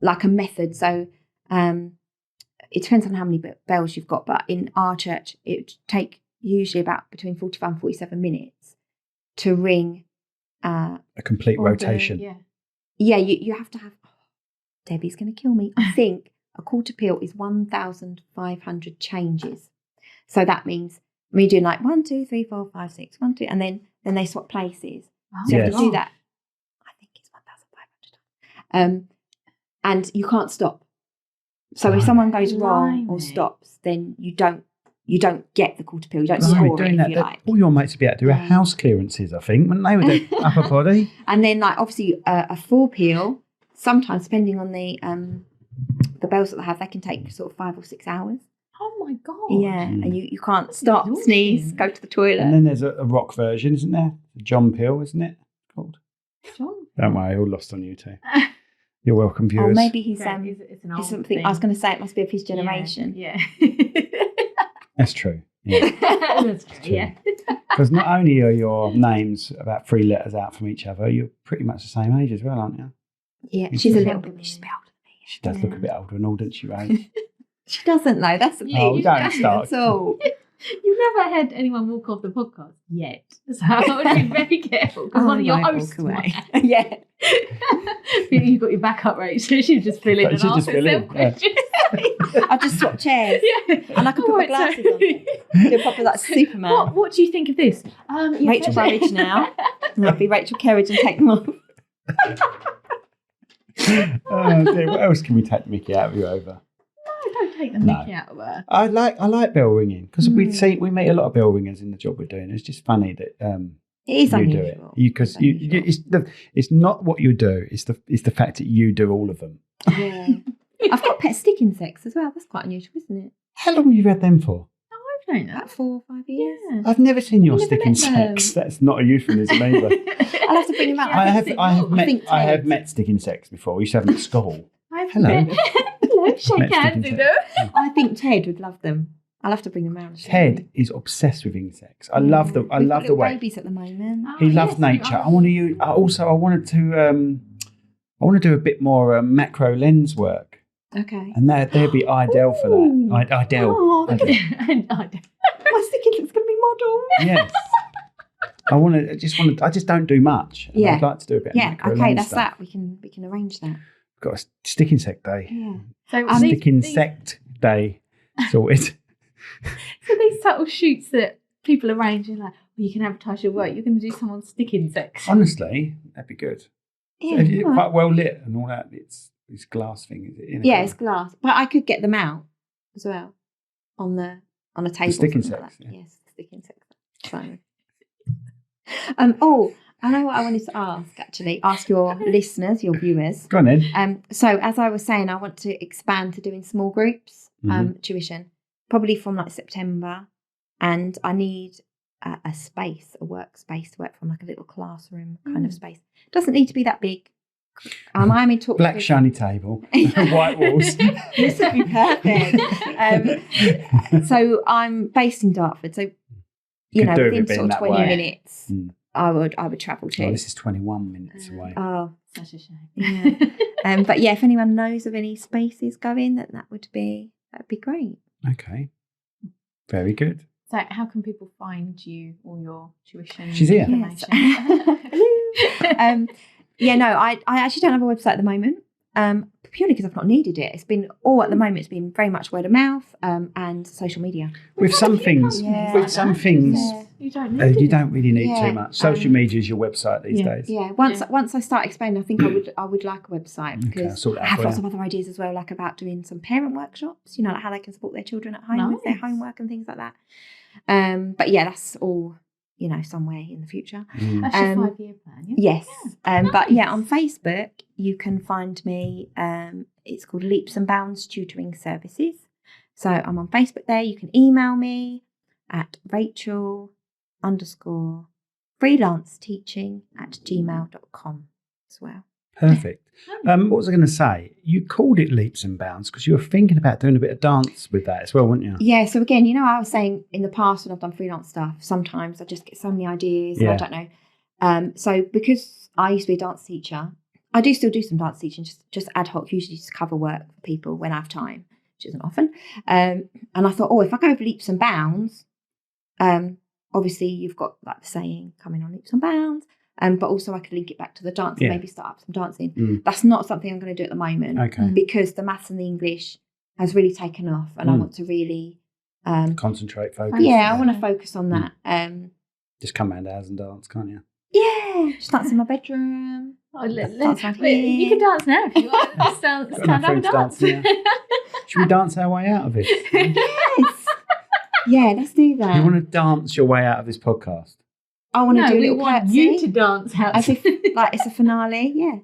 B: like a method. So it depends on how many bells you've got, but in our church it would take usually about between 45 and 47 minutes to ring
A: A complete rotation.
B: yeah, you have to have Debbie's going to kill me. I think a quarter peal is 1,500 changes. So that means we're doing like 1, 2, 3, 4, 5, 6, 1, 2, and then they swap places. So you have to do that. I think it's 1,500 times. And you can't stop. So if someone goes wrong or stops, then you don't get the quarter peal. You don't score it if you like.
A: All your mates would be able to do house clearances, I think, wouldn't they, with their upper body?
B: And then, like, obviously, a full peal, sometimes, depending on the bells that they have, they can take sort of 5 or 6 hours.
C: Oh my God.
B: Yeah, and you can't stop, sneeze, go to the toilet.
A: And then there's a rock version, isn't there? John Peel, isn't it called?
C: John?
A: Don't worry, all lost on you too. You're welcome, viewers.
B: Or maybe he's
C: it's an old
B: something.
C: thing.
B: I was going to say it must be of his generation.
C: Yeah.
A: That's true. Yeah.
C: That's true. Yeah.
A: Because not only are your names about 3 letters out from each other, you're pretty much the same age as well, aren't you?
B: Yeah, she's a little bit. She's a bit older than me.
A: She does look a bit older and all, doesn't she, Ray?
B: She doesn't though. That's the thing.
A: Oh, don't start.
B: At all.
C: You've never had anyone walk off the podcast yet. So I would be very careful because one of your hosts might.
B: Yeah.
C: You've got your back up, right? So she's just filling and
A: She'll just
C: asking
A: fill in,
C: herself questions.
B: I'll just swap chairs.
C: Yeah.
B: And I can put my glasses on. Do a proper like Superman.
C: What do you think of this?
B: Rachel Kerridge now. And I'll be Rachel Kerridge and take them off.
A: Oh dear, what else can we take the mickey out of you over?
C: No, don't take the mickey out of her.
A: I like bell ringing because we meet a lot of bell ringers in the job we're doing. It's just funny that
B: it is
A: you
B: unusual.
A: do it because it's not what you do. It's the fact that you do all of them.
B: Yeah. I've got pet stick insects as well. That's quite unusual, isn't it?
A: How long have you had them for?
C: I don't know.
B: About 4 or 5 years.
C: Yeah.
A: I've never seen your
B: I've never
A: stick
B: met
A: insects. That's not a euphemism either.
B: I'll have to bring them out.
A: I have met stick insects before. We used to have them at school.
C: Hello. Hello. Shake hands with them.
B: I think Ted would love them. I'll have to bring them around.
A: Ted is obsessed with insects. I love the way
B: babies at the moment.
A: he loves nature. I want to use. I wanted to. I want to do a bit more macro lens work.
B: Okay.
A: And they'd be ideal for that. Ideal.
B: Oh, look at
A: Ideal.
B: it. My stick insect's going to be model.
A: Yes. I just don't do much. And I'd like to do a bit of macro
B: okay,
A: lens
B: that's
A: stuff.
B: that. We can arrange that.
A: We've got a stick insect day.
B: Yeah.
C: So
A: Stick insect day sorted.
C: So these subtle shoots that people arrange, you're like, well, you can advertise your work. You're going to do someoone's stick insects.
A: Honestly, that'd be good.
B: Yeah.
A: If you're quite well lit and all that. It's this glass thing, is it? In a
B: Yeah, it's glass, but I could get them out as well on a table.
A: stick
B: something
A: insects,
B: like that.
A: yeah.
B: Yes, stick insects. So, oh, I know what I wanted to ask your listeners, your viewers.
A: Go on then.
B: So as I was saying, I want to expand to doing small groups tuition, probably from like September, and I need a space, a workspace to work from, like a little classroom kind of space. Doesn't need to be that big. I'm in talks.
A: Black shiny table, white walls.
B: This would be perfect. So I'm based in Dartford, so within sort of 20 minutes, I would travel to.
A: Oh, this is 21 minutes away.
B: Oh,
C: Such a shame.
B: yeah. But yeah, if anyone knows of any spaces going, that'd be great.
A: Okay, very good.
C: So how can people find you or your tuition
A: She's here.
C: information?
B: Yes. I actually don't have a website at the moment, purely because I've not needed it. It's been it's been very much word of mouth and social media.
A: With some things,
C: You don't need
A: you don't really need too much. Social media is your website these days.
B: Yeah. Once I start explaining, I think I would like a website, because I have lots of other ideas as well, like about doing some parent workshops. Like how they can support their children at home with their homework and things like that. But yeah, that's all. Somewhere in the future.
C: That's your 5-year plan, yeah?
B: Yes. But yeah, on Facebook, you can find me. It's called Leaps and Bounces Tutoring Services. So I'm on Facebook there. You can email me at Rachel_freelanceteaching@gmail.com as well.
A: Perfect. What was I going to say? You called it Leaps and Bounces because you were thinking about doing a bit of dance with that as well, weren't you?
B: Yeah. So again, I was saying in the past when I've done freelance stuff, sometimes I just get so many ideas and I don't know. So because I used to be a dance teacher, I do still do some dance teaching, just ad hoc, usually just cover work for people when I have time, which isn't often. And I thought, if I go with Leaps and Bounds, obviously you've got like the saying coming on Leaps and Bounds. But also I could link it back to the dance and maybe start up some dancing. That's not something I'm going to do at the moment, because the maths and the English has really taken off, and I want to really
A: concentrate, focus.
B: Yeah, I want to focus on that.
A: Just come round the house and dance, can't you?
B: Yeah, just dance in my bedroom.
C: You can dance now if you want. Just stand up and dance.
A: Should we dance our way out of it?
B: Yes. Yeah, let's do that.
A: You want to dance your way out of this podcast?
B: I want to do a little
C: want
B: curtsy.
C: you to dance out.
B: As if like it's a finale, yeah.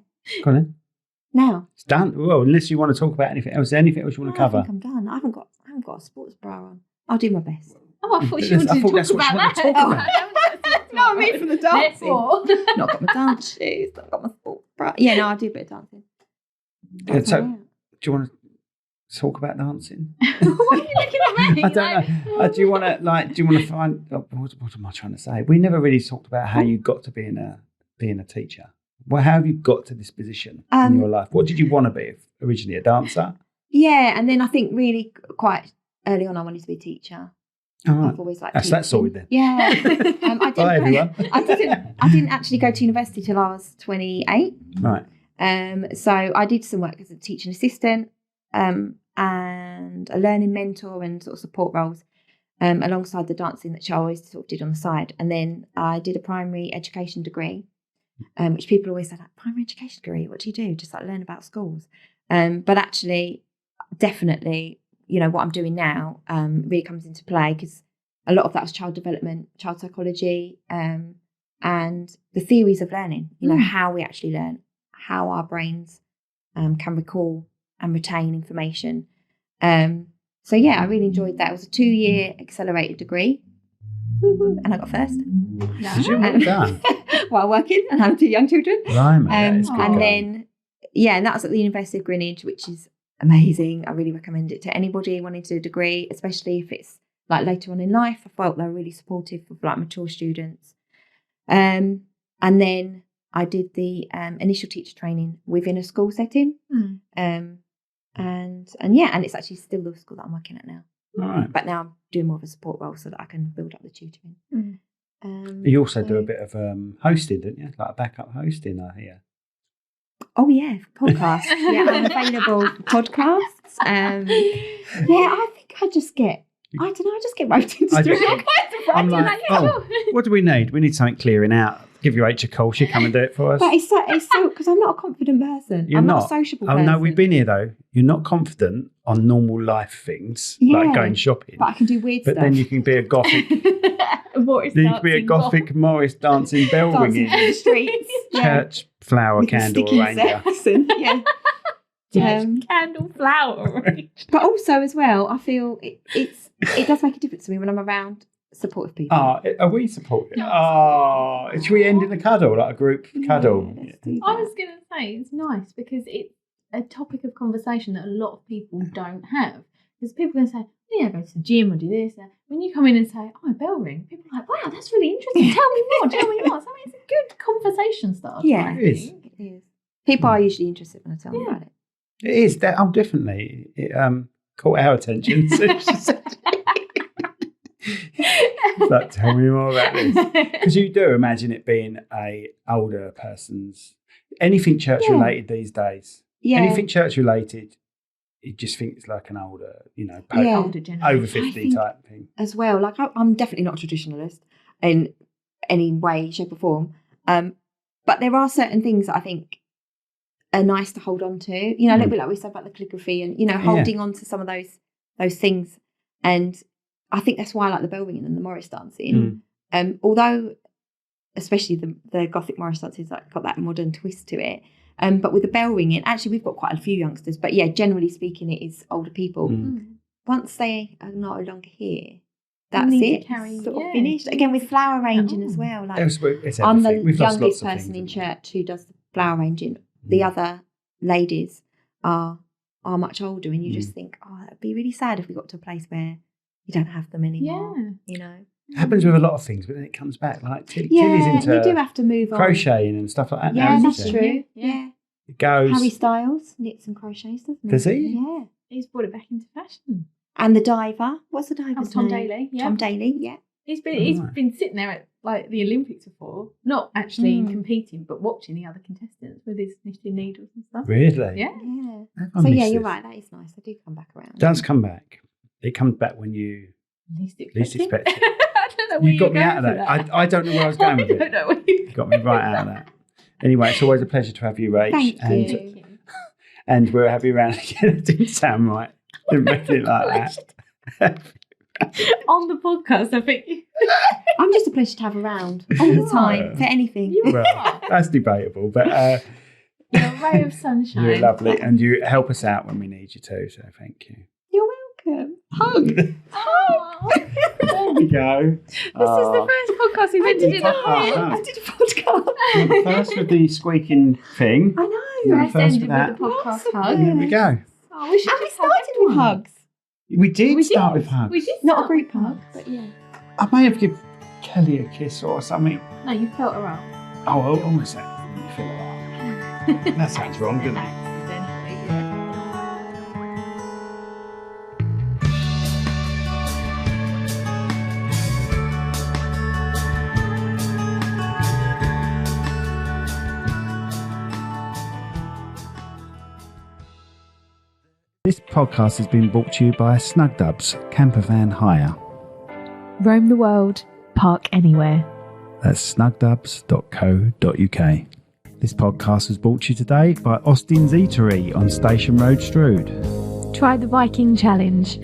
A: Go on then.
B: Now.
A: It's done. Well, unless you want to talk about anything else. Is there anything else you want to cover?
B: I think I'm done. I haven't got a sports bra on. I'll do my best.
C: Oh, I thought you wanted to talk about that.
B: No, I mean for the dancing. Not got my dance shoes, not got my sports bra. Yeah, no, I'll do a bit of dancing.
A: So, do you want to talk about dancing?
C: Why are you looking at me?
A: I don't know. Do you want to find? What am I trying to say? We never really talked about how you got to being a teacher. Well, how have you got to this position in your life? What did you want to be originally? A dancer?
B: Yeah, and then I think really quite early on I wanted to be a teacher.
A: Oh, right.
B: I've always liked
A: teaching. That's sorted then.
B: Yeah.
A: Bye everyone.
B: I didn't actually go to university till I was 28.
A: Right.
B: So I did some work as a teaching assistant. And a learning mentor and sort of support roles alongside the dancing that I always sort of did on the side. And then I did a primary education degree, which people always say, like, primary education degree, what do you do? Just like learn about schools. But actually, definitely, what I'm doing now really comes into play, because a lot of that was child development, child psychology, and the theories of learning, how we actually learn, how our brains can recall and retain information. So yeah, I really enjoyed that. It was a 2-year accelerated degree, and I got first.
A: Well done.
B: While working and having 2 young children.
A: Then
B: and that was at the University of Greenwich, which is amazing. I really recommend it to anybody wanting to do a degree, especially if it's like later on in life. I felt they were really supportive of like mature students. And then I did the initial teacher training within a school setting. And it's actually still the school that I'm working at now.
A: All right.
B: But now I'm doing more of a support role so that I can build up the tutoring.
A: You also do a bit of hosting, don't you? Like a backup hosting, I hear.
B: Oh yeah, podcasts. Yeah, I'm available for podcasts. I think I just get roped into doing all kinds of writing.
A: I'm like, what do we need? We need something clearing out Give your Rachel a call. She'll come and do it for us.
B: But it's so because I'm not a confident person. I'm not a sociable person.
A: Oh, no, we've been here, though. You're not confident on normal life things, like going shopping.
B: But I can do weird stuff.
A: But then you can be a Gothic... Gothic Morris dancing bell ringing.
B: In the streets.
A: Church flower candle arranger.
C: Candle flower arranger.
B: But also as well, I feel it does make a difference to me when I'm around supportive people.
A: Are we supportive? Should we end in a cuddle, like a group cuddle?
C: I was going to say, it's nice because it's a topic of conversation that a lot of people don't have. Because people are going to say, I go to the gym or do this. When you come in and say, a bell ring, people are like, wow, that's really interesting. Tell me more. So it's a good conversation starter.
B: Yeah, it is. People are usually interested when I tell them about it.
A: It is. Definitely. It caught our attention. Like, tell me more about this. Because you do imagine it being a older person's... Anything church-related these days. Yeah. Anything church-related, you just think it's like an older, older generation. Over 50 type thing.
B: As well, like I'm definitely not a traditionalist in any way, shape or form. But there are certain things that I think are nice to hold on to. A little bit like we said about the calligraphy and, holding on to some of those things. And I think that's why I like the bell ringing and the Morris dancing. Although, especially the Gothic Morris dancing, like got that modern twist to it. But with the bell ringing, actually we've got quite a few youngsters. But yeah, generally speaking, it is older people. Once they are no longer here, that's it. Sort of finished. Again, with flower arranging as well. Like I'm the youngest person in church who does the flower arranging. The other ladies are much older, and you just think, it'd be really sad if we got to a place where you don't have them anymore. Yeah.
A: It happens with a lot of things, but then it comes back. Like Tilly's into
B: you do have to move on.
A: Crocheting and stuff like that.
B: Yeah,
A: now,
B: that's true. Yeah.
A: It goes.
B: Harry Styles knits and crochets, doesn't he?
A: Does he?
B: Yeah.
C: He's brought it back into fashion.
B: And the diver. What's the diver's
C: Tom
B: name?
C: Daly. Yeah.
B: Tom Daly, yeah.
C: He's been sitting there at like the Olympics before, not actually competing, but watching the other contestants with his knitting needles and stuff.
A: Really?
C: Yeah.
B: So you're right. That is nice. They do come back around.
A: It does come back. It comes back when you least expect it.
C: I don't know where
A: you got me out of that. I don't know where I was going with it.
C: I don't know where you
A: got me right out of that. Anyway, it's always a pleasure to have you, Rach.
B: Thank you.
A: And we'll have you around again. It didn't sound right. Didn't make it like that.
C: On the podcast, I think.
B: I'm just a pleasure to have around all the time for anything.
A: Well, that's debatable, but
C: you're a ray of sunshine.
A: You're lovely, and you help us out when we need you to. So thank you.
B: You're welcome. Hug.
C: Oh.
A: There we go.
C: This is the first podcast we've ended in a hug.
B: I did a podcast.
A: You're the first with the squeaking thing.
B: I know.
A: You're
C: First ended with the podcast hug.
A: There we go.
C: Oh, we
B: started with hugs.
A: We did start with hugs.
C: We did
B: not a group hug, but yeah.
A: I may have given Kelly a kiss or something.
C: No, you felt her up.
A: Oh, almost that. You feel her up. That sounds wrong, doesn't it? This podcast has been brought to you by Snugdubs Camper Van Hire.
C: Roam the world, park anywhere.
A: That's snugdubs.co.uk. This podcast was brought to you today by Austin's Eatery on Station Road, Strood.
C: Try the Viking Challenge.